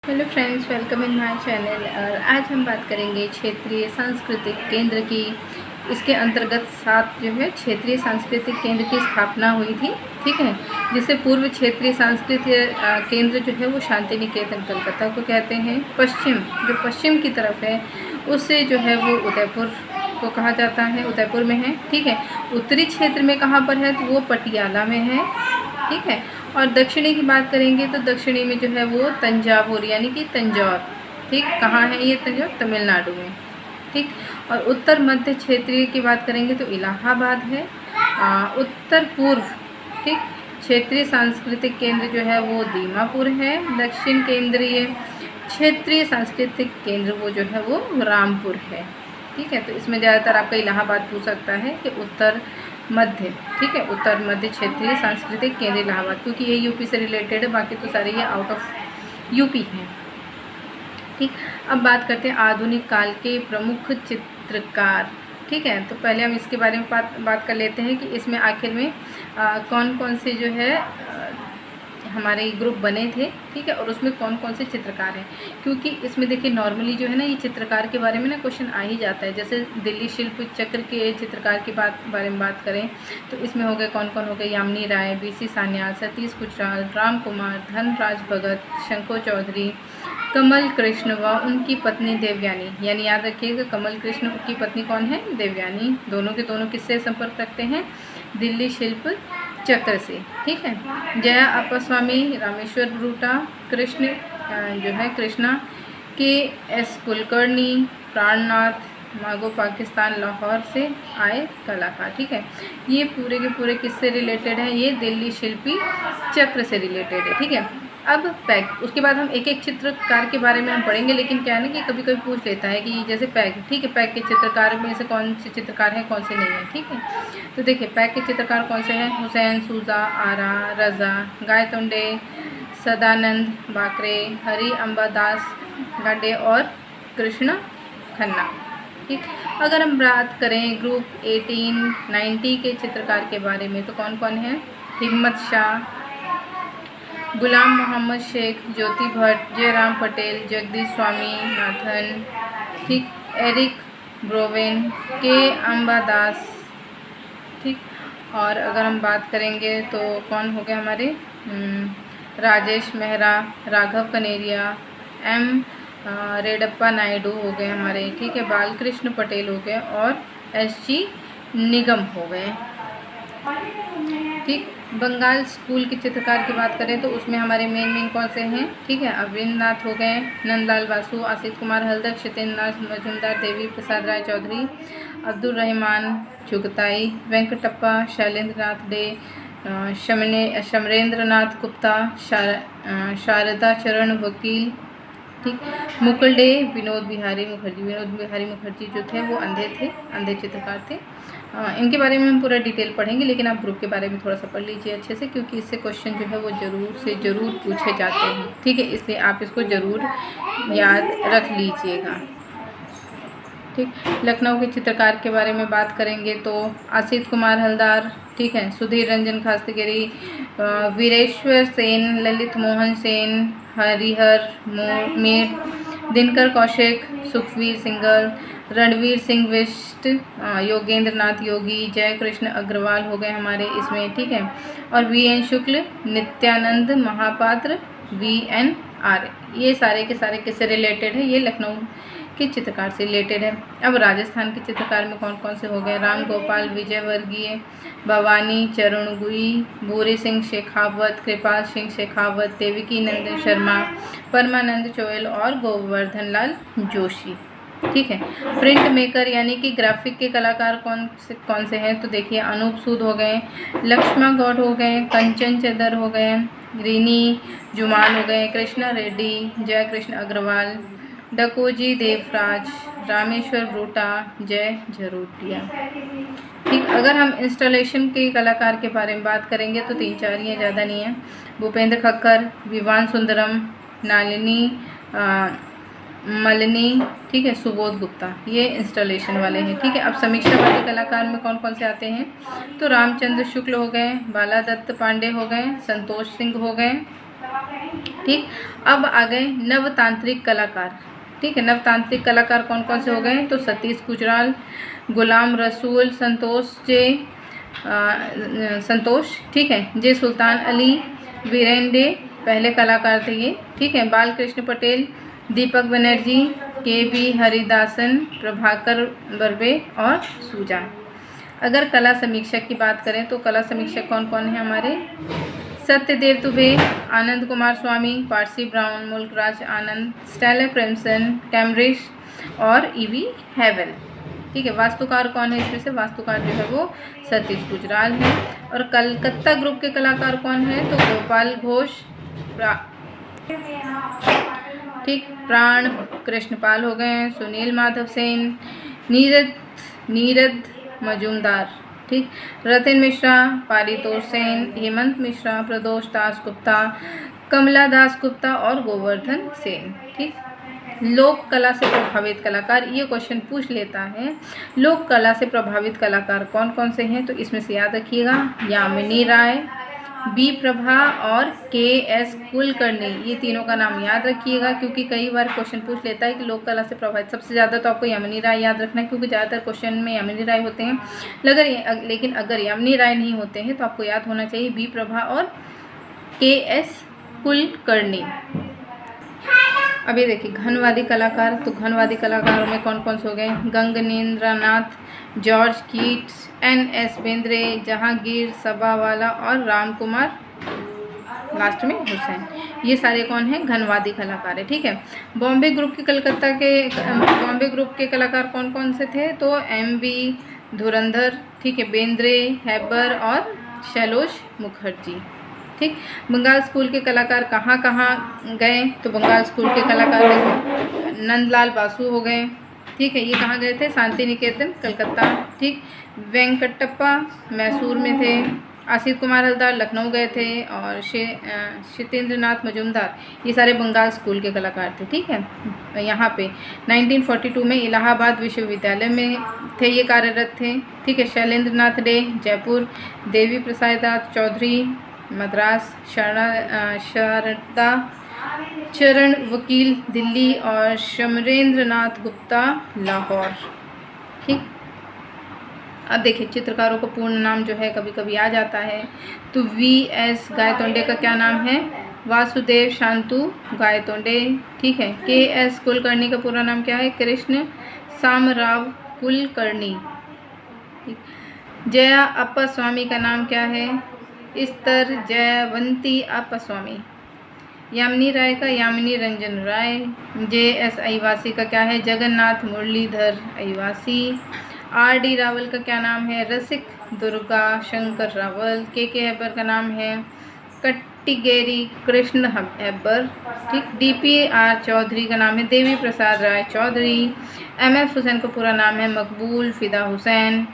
Hello friends, welcome in my channel. और आज हम बात करेंगे क्षेत्रीय सांस्कृतिक केंद्र की। इसके अंतर्गत 7 जो है क्षेत्रीय सांस्कृतिक केंद्र की स्थापना हुई थी, ठीक है। जिससे पूर्व क्षेत्रीय सांस्कृतिक केंद्र जो है वो शांति निकेतन कलकत्ता को कहते हैं। पश्चिम की तरफ है उससे जो है वो उदयपुर को कहा जाता है, उदयपुर में है, ठीक है। उत्तरी क्षेत्र में कहाँ पर है तो वो पटियाला में है, ठीक है। और दक्षिणी की बात करेंगे तो दक्षिणी में जो है वो तंजावुर यानी कि तंजौर, ठीक। कहाँ है ये तंजौर? तमिलनाडु में, ठीक। और उत्तर मध्य क्षेत्रीय की बात करेंगे तो इलाहाबाद है। उत्तर पूर्व, ठीक, क्षेत्रीय सांस्कृतिक केंद्र जो है वो दीमापुर है। दक्षिण केंद्रीय क्षेत्रीय सांस्कृतिक केंद्र वो जो है वो रामपुर है, ठीक है। तो इसमें ज़्यादातर आपका इलाहाबाद पूछ सकता है कि उत्तर मध्य, ठीक है, उत्तर मध्य क्षेत्रीय सांस्कृतिक केंद्र इलाहाबाद, क्योंकि ये यूपी से रिलेटेड है, बाकी तो सारे ये आउट ऑफ यूपी हैं, ठीक। अब बात करते हैं आधुनिक काल के प्रमुख चित्रकार, ठीक है। तो पहले हम इसके बारे में बात कर लेते हैं कि इसमें आखिर में कौन कौन से जो है हमारे ग्रुप बने थे, ठीक है, और उसमें कौन कौन से चित्रकार हैं। क्योंकि इसमें देखिए नॉर्मली जो है ना ये चित्रकार के बारे में ना क्वेश्चन आ ही जाता है। जैसे दिल्ली शिल्प चक्र के चित्रकार की बारे में बात करें तो इसमें हो गए कौन कौन हो गए? यामिनी राय, बीसी सान्याल, सतीश गुजराल, राम कुमार, धनराज भगत, शंको चौधरी, कमल कृष्ण व उनकी पत्नी देवयानी। यानी याद रखिएगा कमल कृष्ण की पत्नी कौन है? देवयानी। दोनों के दोनों किससे संपर्क रखते हैं? दिल्ली शिल्प चक्र से, ठीक है। जया अप्पास्वामी, रामेश्वर ब्रूटा, कृष्ण जो है कृष्णा के एस कुलकर्णी, प्राणनाथ मागो, पाकिस्तान लाहौर से आए कलाकार, ठीक है। ये पूरे के पूरे किससे रिलेटेड है? ये दिल्ली शिल्पी चक्र से रिलेटेड है, ठीक है। अब पैग, उसके बाद हम एक एक चित्रकार के बारे में हम पढ़ेंगे, लेकिन क्या है ना कि कभी कभी पूछ लेता है कि जैसे पैग, ठीक है, पैग के चित्रकार में से कौन से चित्रकार हैं कौन से नहीं हैं, ठीक है। तो देखिए पैग के चित्रकार कौन से हैं? हुसैन, सूजा, आरा, रज़ा, गायतोंडे, सदानंद बाकरे, हरि अंबादास गाडे और कृष्ण खन्ना, ठीक। अगर हम बात करें ग्रुप 1890 के चित्रकार के बारे में तो कौन कौन है? हिम्मत शाह, गुलाम मोहम्मद शेख, ज्योति भट्ट, जयराम पटेल, जगदीश स्वामी नाथन, ठीक, एरिक ब्रोवेन, के अंबादास, ठीक। और अगर हम बात करेंगे तो कौन हो गए हमारे? राजेश मेहरा, राघव कनेरिया, एम रेडप्पा नायडू हो गए हमारे, ठीक है। बालकृष्ण पटेल हो गए और SG निगम हो गए, ठीक। बंगाल स्कूल के चित्रकार की बात करें तो उसमें हमारे मेन कौन से हैं? ठीक है, अविंद्र नाथ हो गए, नंदलाल बासु, आसित कुमार हल्दर, क्षितेंद्र नाथ मजुमदार, देवी प्रसाद राय चौधरी, अब्दुल रहमान चुगताई, वेंकटप्पा, शैलेंद्र नाथ डे, शमरेंद्र नाथ गुप्ता, शारदा चरण वकील, ठीक। मुकुल डे, विनोद बिहारी मुखर्जी जो थे वो अंधे चित्रकार थे। इनके बारे में हम पूरा डिटेल पढ़ेंगे, लेकिन आप ग्रुप के बारे में थोड़ा सा पढ़ लीजिए अच्छे से, क्योंकि इससे क्वेश्चन जो है वो ज़रूर पूछे जाते हैं, ठीक है। इसलिए आप इसको ज़रूर याद रख लीजिएगा, ठीक। लखनऊ के चित्रकार के बारे में बात करेंगे तो आसित कुमार हल्दार, ठीक है, सुधीर रंजन खास्तगिरी, वीरेश्वर सेन, ललित मोहन सेन, हरिहर मीर, दिनकर कौशिक, सुखवीर सिंगल, रणवीर सिंह बिष्ट, योगेंद्र नाथ योगी, जय कृष्ण अग्रवाल हो गए हमारे इसमें, ठीक है। और VN शुक्ल, नित्यानंद महापात्र, VN आर्य, ये सारे के सारे किससे रिलेटेड है? ये लखनऊ के चित्रकार से रिलेटेड है। अब राजस्थान के चित्रकार में कौन कौन से हो गए? राम गोपाल, विजय वर्गीय, भवानी चरणगुई, भूरी सिंह शेखावत, कृपाल सिंह शेखावत, देविकी नंदन शर्मा, परमानंद चोयल और गोवर्धन लाल जोशी, ठीक है। प्रिंट मेकर यानी कि ग्राफिक के कलाकार कौन से हैं? तो देखिए अनूप सूद हो गए, लक्ष्मा गौड़ हो गए, कंचन चदर हो गए, रीनी जुमान हो गए, कृष्णा रेड्डी, जय कृष्ण अग्रवाल, डकोजी देवराज, रामेश्वर ब्रूटा, जय झरोटिया, ठीक। अगर हम इंस्टॉलेशन के कलाकार के बारे में बात करेंगे तो 3-4 ही हैं, ज़्यादा नहीं है। भूपेंद्र खक्कर, विवान सुंदरम, नालिनी मलिनी, ठीक है, सुबोध गुप्ता, ये इंस्टॉलेशन वाले हैं, ठीक है। अब समीक्षा वाले कलाकार में कौन कौन से आते हैं? तो रामचंद्र शुक्ल हो गए, बाला दत्त पांडे हो गए, संतोष सिंह हो गए, ठीक, अब आ गए नवतांत्रिक कलाकार। ठीक है, नवतांत्रिक कलाकार कौन कौन से हो गए? तो सतीश गुजराल, गुलाम रसूल, संतोष, ठीक है, जे सुल्तान अली, वीरेन डे पहले कलाकार थे ये। ठीक है, बालकृष्ण पटेल, दीपक बनर्जी, के बी हरिदासन, प्रभाकर बर्वे और सूजा। अगर कला समीक्षक की बात करें तो कला समीक्षक कौन कौन है हमारे? सत्यदेव दुबे, आनंद कुमार स्वामी, पारसी ब्राउन, मुल्कराज आनंद, स्टेला क्रिम्सन, कैम्ब्रिज और ईवी हैवल। ठीक है, वास्तुकार कौन है इसमें से? वास्तुकार जो है वो सतीश गुजराल है। और कलकत्ता ग्रुप के कलाकार कौन है? तो गोपाल घोष, ठीक, प्राण कृष्णपाल हो गए, सुनील माधव सेन, नीरद मजूमदार, ठीक, रतन मिश्रा, पारितोष सेन, हेमंत मिश्रा, प्रदोष दास गुप्ता, कमला दास गुप्ता और गोवर्धन सेन। ठीक, लोक कला से प्रभावित कलाकार, ये क्वेश्चन पूछ लेता है। लोक कला से प्रभावित कलाकार कौन कौन से हैं? तो इसमें से याद रखिएगा यामिनी राय, बी प्रभा और के एस कुलकर्णी, ये तीनों का नाम याद रखिएगा क्योंकि कई बार क्वेश्चन पूछ लेता है कि लोक कला से प्रभावित। सबसे ज़्यादा तो आपको यामिनी राय याद रखना है क्योंकि ज़्यादातर क्वेश्चन में यामिनी राय होते हैं। लेकिन अगर यामिनी राय नहीं होते हैं तो आपको याद होना चाहिए बी प्रभा और के एस कुलकर्णी। अभी देखिए घनवादी कलाकार, तो घनवादी कलाकारों में कौन कौन से हो गए? Gaganendranath, George Keats, N S. Bendre, Jahangir Sabavala और राम कुमार लास्ट में हुसैन। ये सारे कौन हैं? घनवादी कलाकार है। ठीक है, बॉम्बे ग्रुप के कलाकार कौन कौन से थे? तो एम.बी. धुरंधर, ठीक है, बेंद्रे, हैबर और शैलोश मुखर्जी। ठीक, बंगाल स्कूल के कलाकार कहाँ कहाँ गए? तो बंगाल स्कूल के कलाकार देखो नंदलाल बासु हो गए। ठीक है, ये कहाँ गए थे? शांति निकेतन कलकत्ता। ठीक, वेंकटप्पा मैसूर में थे, आसित कुमार हलदार लखनऊ गए थे और शितेंद्र नाथ मजूमदार, ये सारे बंगाल स्कूल के कलाकार थे। ठीक है, यहाँ पे 1942 में इलाहाबाद विश्वविद्यालय में थे, ये कार्यरत थे। ठीक है, शैलेंद्र नाथ डे जयपुर, देवी प्रसाद चौधरी मद्रास, शारदा चरण वकील दिल्ली और शमरेंद्र नाथ गुप्ता लाहौर। ठीक, अब देखिए चित्रकारों का पूर्ण नाम जो है कभी कभी आ जाता है। तो वी.एस. गायतोंडे का क्या नाम है? वासुदेव शांतु गायतोंडे। ठीक है, के.एस. कुलकर्णी का पूरा नाम क्या है? कृष्ण सामराव कुलकर्णी। जया अप्पा स्वामी का नाम क्या है? इस्तर जयवंती अप्पा स्वामी। यामिनी राय का यामिनी रंजन राय। जे.एस. अईवासी का क्या है? जगन्नाथ मुरलीधर अईवासी। आर.डी. रावल का क्या नाम है? रसिक दुर्गा शंकर रावल। के हैबर का नाम है कट्टिगेरी कृष्ण हैबर। ठीक, डी.पी.आर. चौधरी का नाम है देवी प्रसाद राय चौधरी। एम.एफ. हुसैन का पूरा नाम है मकबूल फिदा हुसैन।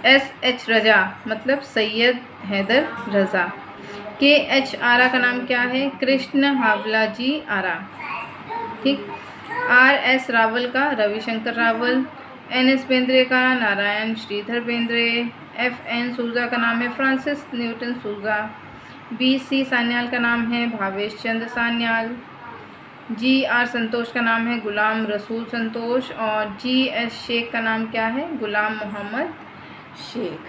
एस.एच. रजा मतलब सैयद हैदर रजा। के.एच. आरा का नाम क्या है? कृष्ण हावला जी आरा। ठीक, आर.एस. रावल का रविशंकर रावल। एन.एस. बेंद्रे का नारायण श्रीधर बेंद्रे। एफ.एन. सूजा का नाम है फ्रांसिस न्यूटन सूजा। बी.सी. सान्याल का नाम है भावेश चंद्र सान्याल। जी.आर. संतोष का नाम है गुलाम रसूल संतोष। और जी.एस. शेख का नाम क्या है? गुलाम मोहम्मद शेख।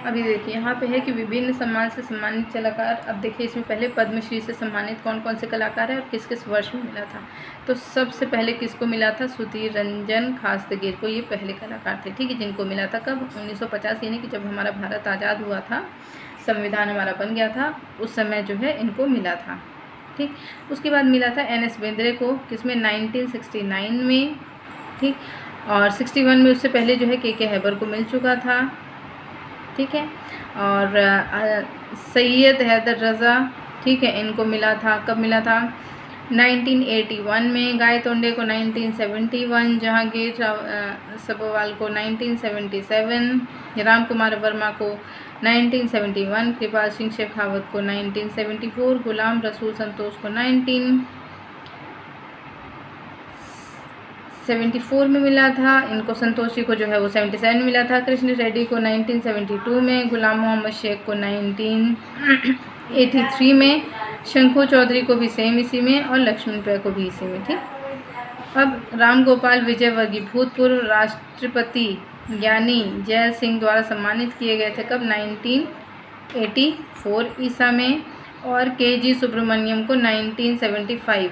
अभी देखिए यहाँ पे है कि विभिन्न सम्मान से सम्मानित कलाकार। अब देखिए इसमें पहले पद्मश्री से सम्मानित कौन कौन से कलाकार हैं और किस किस वर्ष में मिला था। तो सबसे पहले किसको मिला था? सुधीर रंजन खास्तगीर को, ये पहले कलाकार थे। ठीक है, जिनको मिला था कब? 1950, यानी कि जब हमारा भारत आज़ाद हुआ था, संविधान हमारा बन गया था, उस समय जो है इनको मिला था। ठीक, उसके बाद मिला था एन.एस. बेंद्रे को, किसमें? 1969 में। ठीक, और 61 में उससे पहले जो है के हैबर को मिल चुका था। ठीक है, और सैयद हैदर रज़ा, ठीक है, इनको मिला था। कब मिला था? 1981 में। गायतोंडे को 1971, जहांगीर सबवाल को 1977, राम कुमार वर्मा को 1971, कृपाल सिंह शेखावत को 1974, गुलाम रसूल संतोष को 1974 में मिला था। इनको संतोष जी को जो है वो 77 में मिला था। कृष्ण रेड्डी को 1972 में, गुलाम मोहम्मद शेख को 1983 में, शंखू चौधरी को भी सेम इसी में और लक्ष्मण प्रिया को भी इसी में। ठीक, अब राम गोपाल विजयवर्गीय भूतपूर्व राष्ट्रपति ज्ञानी जैल सिंह द्वारा सम्मानित किए गए थे कब? 1984 ईसा में, और के.जी. सुब्रमण्यम को 1975।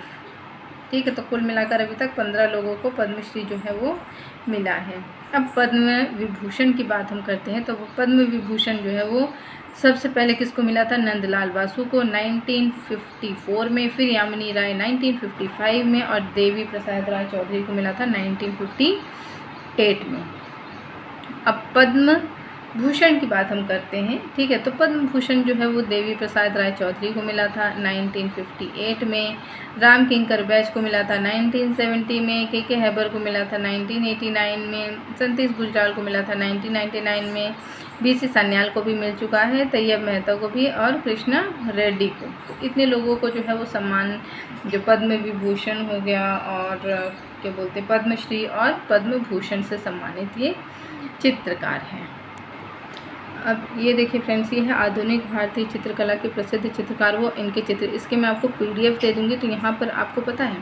ठीक है, तो कुल मिलाकर अभी तक 15 लोगों को पद्मश्री जो है वो मिला है। अब पद्म विभूषण की बात हम करते हैं, तो वो पद्म विभूषण जो है वो सबसे पहले किसको मिला था? नंदलाल बासु को 1954 में, फिर यामिनी राय 1955 में, और देवी प्रसाद राय चौधरी को मिला था 1958 में। अब पद्म भूषण की बात हम करते हैं। ठीक है, तो पद्म भूषण जो है वो देवी प्रसाद राय चौधरी को मिला था 1958 में, राम किंकर बैज को मिला था 1970 में, के हैबर को मिला था 1989 में, सतीश गुजराल को मिला था 1999 में, बी.सी. सान्याल को भी मिल चुका है, तैयब मेहता को भी, और कृष्णा रेड्डी को। तो इतने लोगों को जो है वो सम्मान, जो पद्म विभूषण हो गया और क्या बोलते हैं पद्मश्री और पद्म भूषण से सम्मानित ये चित्रकार हैं। अब ये देखिए फ्रेंड्स, ये है आधुनिक भारतीय चित्रकला के प्रसिद्ध चित्रकार, वो इनके चित्र, इसके मैं आपको PDF दे दूँगी। तो यहाँ पर आपको पता है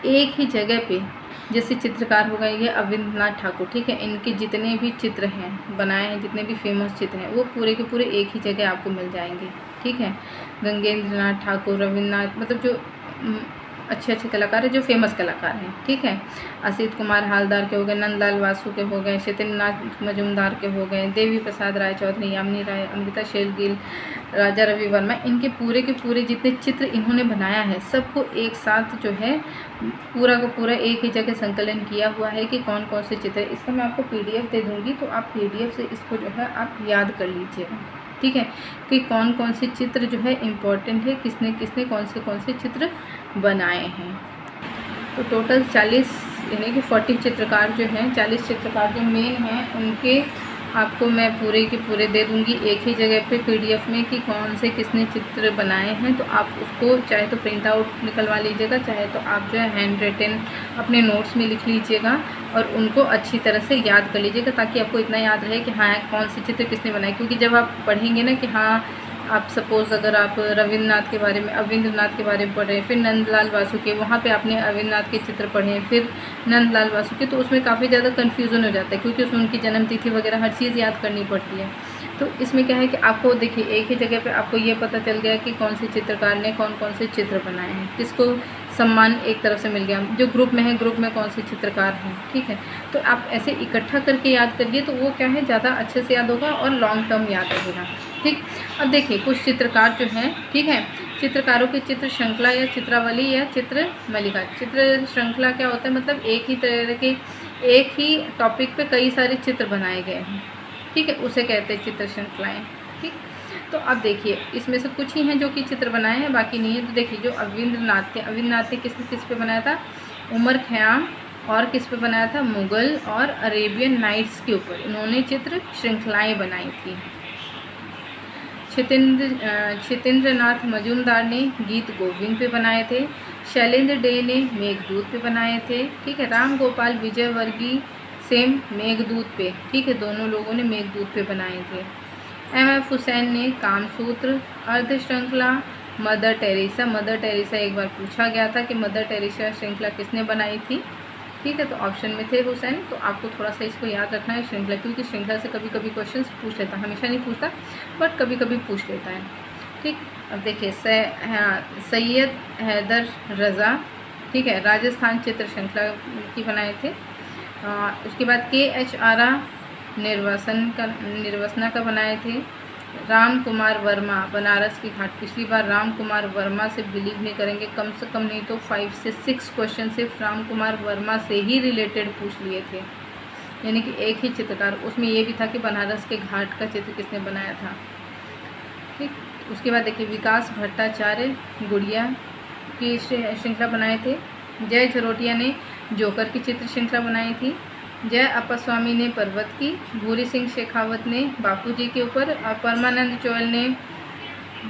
एक ही जगह पे जैसे चित्रकार हो गए ये अविंद्रनाथ ठाकुर। ठीक है, इनके जितने भी चित्र हैं बनाए हैं, जितने भी फेमस चित्र हैं वो पूरे के पूरे एक ही जगह आपको मिल जाएंगे। ठीक है, गंगेंद्रनाथ ठाकुर, रविन्द्रनाथ, मतलब जो अच्छे अच्छे कलाकार हैं, जो फेमस कलाकार हैं। ठीक है, असित कुमार हालदार के हो गए, नंदलाल बासु के हो गए, सत्येंद्रनाथ मजूमदार के हो गए, देवी प्रसाद राय चौधरी, यामिनी राय, अमृता शेरगिल, राजा रवि वर्मा, इनके पूरे के पूरे जितने चित्र इन्होंने बनाया है सबको एक साथ जो है पूरा का पूरा एक ही जगह संकलन किया हुआ है कि कौन कौन से चित्र है। इसका मैं आपको PDF दे दूँगी, तो आप PDF से इसको जो है आप याद कर लीजिएगा। ठीक है, कि कौन कौन से चित्र जो है इम्पोर्टेंट है, किसने किसने कौन से चित्र बनाए हैं। तो टोटल 40 यानी कि 40 चित्रकार जो हैं, 40 चित्रकार जो मेन हैं उनके आपको मैं पूरे के पूरे दे दूंगी एक ही जगह पे PDF में कि कौन से किसने चित्र बनाए हैं। तो आप उसको चाहे तो प्रिंट आउट निकलवा लीजिएगा, चाहे तो आप जो है हैंड रिटन अपने नोट्स में लिख लीजिएगा और उनको अच्छी तरह से याद कर लीजिएगा, ताकि आपको इतना याद रहे कि हाँ कौन से चित्र किसने बनाए। क्योंकि जब आप पढ़ेंगे ना कि हाँ आप सपोज़ अगर आप रविन्द्रनाथ के बारे में, अविंद्रनाथ के बारे में पढ़ रहे हैं, फिर नंदलाल बासु के, वहाँ पे आपने अविंद्रनाथ के चित्र पढ़े हैं, फिर नंदलाल बासु के, तो उसमें काफ़ी ज़्यादा कन्फ्यूज़न हो जाता है, क्योंकि उसमें उनकी जन्म तिथि वगैरह हर चीज़ याद करनी पड़ती है। तो इसमें क्या है कि आपको देखिए एक ही जगह पे आपको ये पता चल गया कि कौन से चित्रकार ने कौन कौन से चित्र बनाए हैं, किसको सम्मान एक तरफ से मिल गया, जो ग्रुप में है ग्रुप में कौन से चित्रकार हैं। ठीक है, तो आप ऐसे इकट्ठा करके याद करिए, तो वो क्या है ज़्यादा अच्छे से याद होगा और लॉन्ग टर्म याद रहेगा। ठीक, अब देखिए कुछ चित्रकार जो हैं, ठीक है, चित्रकारों की चित्र श्रृंखला या चित्रावली या चित्र मलिका। चित्र श्रृंखला क्या होता है, मतलब एक ही तरह के एक ही टॉपिक पे कई सारे चित्र बनाए गए हैं। ठीक है, उसे कहते हैं चित्र श्रृंखलाएँ। ठीक, तो अब देखिए इसमें से कुछ ही हैं जो कि चित्र बनाए हैं, बाकी नहीं है। तो देखिए जो अविंद्रनाथ थे, अविंद्रनाथ ने किस पे बनाया था, उमर खयाम, और किस पे बनाया था, मुग़ल और अरेबियन नाइट्स के ऊपर इन्होंने चित्र श्रृंखलाएँ बनाई थी। क्षितेंद्रनाथ मजूमदार ने गीत गोविंद पे बनाए थे, शैलेंद्र डे ने मेघदूत पे बनाए थे। ठीक है, राम गोपाल विजयवर्गीय सेम मेघदूत पे, ठीक है, दोनों लोगों ने मेघदूत पे बनाए थे। M.F. हुसैन ने कामसूत्र, अर्ध श्रृंखला, मदर टेरेसा एक बार पूछा गया था कि मदर टेरेसा श्रृंखला किसने बनाई थी। ठीक है, तो ऑप्शन में थे हुसैन। तो आपको थोड़ा सा इसको याद रखना है श्रृंखला, क्योंकि श्रृंखला से कभी कभी क्वेश्चंस पूछ लेता है, हमेशा नहीं पूछता बट कभी कभी पूछ लेता है। ठीक, अब देखिए सैयद हैदर रज़ा, ठीक है, राजस्थान चित्र श्रृंखला की बनाए थे। उसके बाद K.H. आरा निर्वसना का बनाए थे। राम कुमार वर्मा बनारस की घाट, पिछली बार राम कुमार वर्मा से बिलीव नहीं करेंगे, कम से कम नहीं तो 5 से 6 क्वेश्चन सिर्फ राम कुमार वर्मा से ही रिलेटेड पूछ लिए थे, यानी कि एक ही चित्रकार। उसमें ये भी था कि बनारस के घाट का चित्र किसने बनाया था। ठीक, उसके बाद देखिए विकास भट्टाचार्य गुड़िया की श्रृंखला बनाए थे। जय झरोटिया ने जोकर की चित्र श्रृंखला बनाई थी। जय अप्पास्वामी ने पर्वत की, भूरी सिंह शेखावत ने बापूजी के ऊपर, और परमानंद चौल ने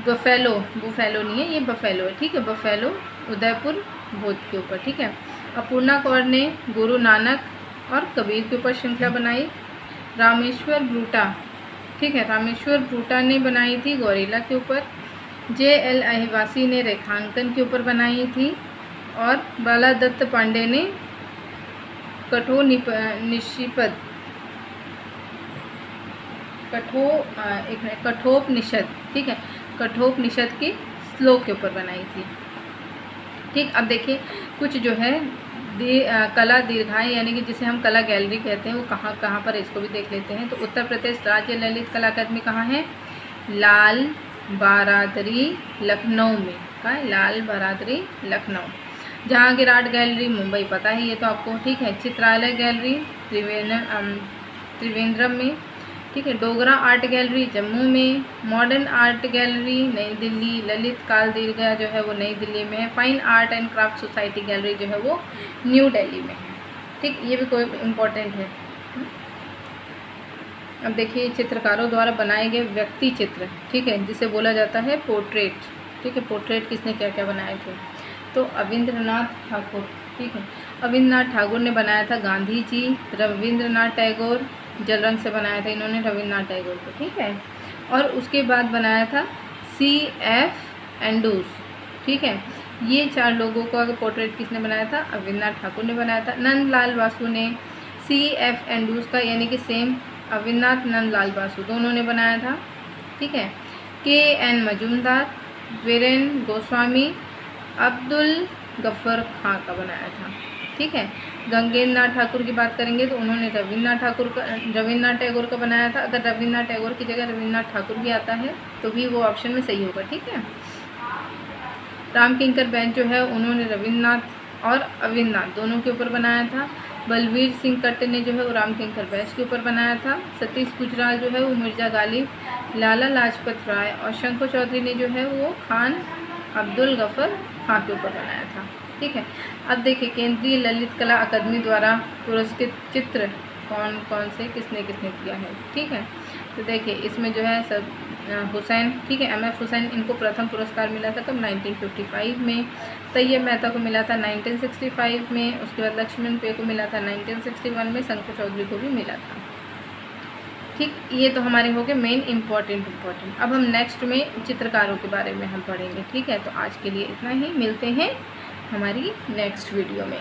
बफेलो नहीं है ये बफेलो है, ठीक है, बफेलो उदयपुर भोज के ऊपर। ठीक है, अपूर्णा कौर ने गुरु नानक और कबीर के ऊपर श्रृंखला बनाई। रामेश्वर ब्रूटा, ठीक है, रामेश्वर ब्रूटा ने बनाई थी गौरेला के ऊपर। J.L. अहिवासी ने रेखांकन के ऊपर बनाई थी और बालादत्त पांडे ने कठोपनिषद, ठीक है, कठोपनिषद की श्लोक के ऊपर बनाई थी। ठीक, अब देखिए कुछ जो है कला दीर्घाएँ यानी कि जिसे हम कला गैलरी कहते हैं वो कहाँ कहाँ पर, इसको भी देख लेते हैं। तो उत्तर प्रदेश राज्य ललित कला अकादमी कहाँ है? लाल बहादुरी लखनऊ में। कहाँ है? लाल बहादुरी लखनऊ। जहांगीर आर्ट गैलरी मुंबई, पता है ये तो आपको, ठीक है। चित्रालय गैलरी त्रिवेंद्रम में, ठीक है। डोगरा आर्ट गैलरी जम्मू में। मॉडर्न आर्ट गैलरी नई दिल्ली। ललित काल दीर्घा जो है वो नई दिल्ली में है। Fine art and craft society gallery जो है वो न्यू दिल्ली में है। ठीक, ये भी कोई इम्पोर्टेंट है। अब देखिए चित्रकारों द्वारा बनाए गए व्यक्ति चित्र, ठीक है, जिसे बोला जाता है पोर्ट्रेट। ठीक है, पोर्ट्रेट किसने क्या क्या बनाए थे? तो अविंद्रनाथ ठाकुर, ठीक है, अविंद्रनाथ ठाकुर ने बनाया था गांधी जी। रविंद्रनाथ टैगोर जल रंग से बनाया था इन्होंने, रविंद्रनाथ टैगोर को, ठीक है। और उसके बाद बनाया था C.F. एंड्रूज, ठीक है। ये 4 लोगों का पोर्ट्रेट किसने बनाया था? अविंद्रनाथ ठाकुर ने बनाया था। नंदलाल बासु ने C.F. एंड्रूज का यानी कि सेम अविनाथ नंदलाल बासु दोनों ने बनाया था, ठीक है। K.N. मजूमदार, वीरेन गोस्वामी, अब्दुल गफ्फर खां का बनाया था, ठीक है। गंगेंद्र नाथ ठाकुर की बात करेंगे तो उन्होंने रविन्द्रनाथ टैगोर का बनाया था। अगर रविन्द्रनाथ टैगोर की जगह रविन्द्रनाथ ठाकुर भी आता है तो भी वो ऑप्शन में सही होगा, ठीक है। रामकिंकर बैंस जो है उन्होंने रविन्द्रनाथ और अविंद्रनाथ दोनों के ऊपर बनाया था। बलवीर सिंह कट्ट ने जो है वो रामकिंकर बैंस के ऊपर बनाया था। सतीश गुजराल जो है वो मिर्ज़ा गालिब, लाला लाजपत राय और शंकर चौधरी ने जो है वो खान अब्दुल गफ्फर खां के ऊपर बनाया था, ठीक है। अब देखिए केंद्रीय ललित कला अकादमी द्वारा पुरस्कृत चित्र कौन कौन से किसने किसने किया है, ठीक है। तो देखिए इसमें जो है सब हुसैन, ठीक है, M.F. हुसैन, इनको प्रथम पुरस्कार मिला था कब? 1955 में। तैयब मेहता को मिला था 1965 में। उसके बाद लक्ष्मण पे को मिला था 1961 में। शंकर चौधरी को भी मिला था, ठीक। ये तो हमारे हो गए मेन इम्पॉर्टेंट। अब हम नेक्स्ट में चित्रकारों के बारे में हम पढ़ेंगे, ठीक है। तो आज के लिए इतना ही, मिलते हैं हमारी नेक्स्ट वीडियो में।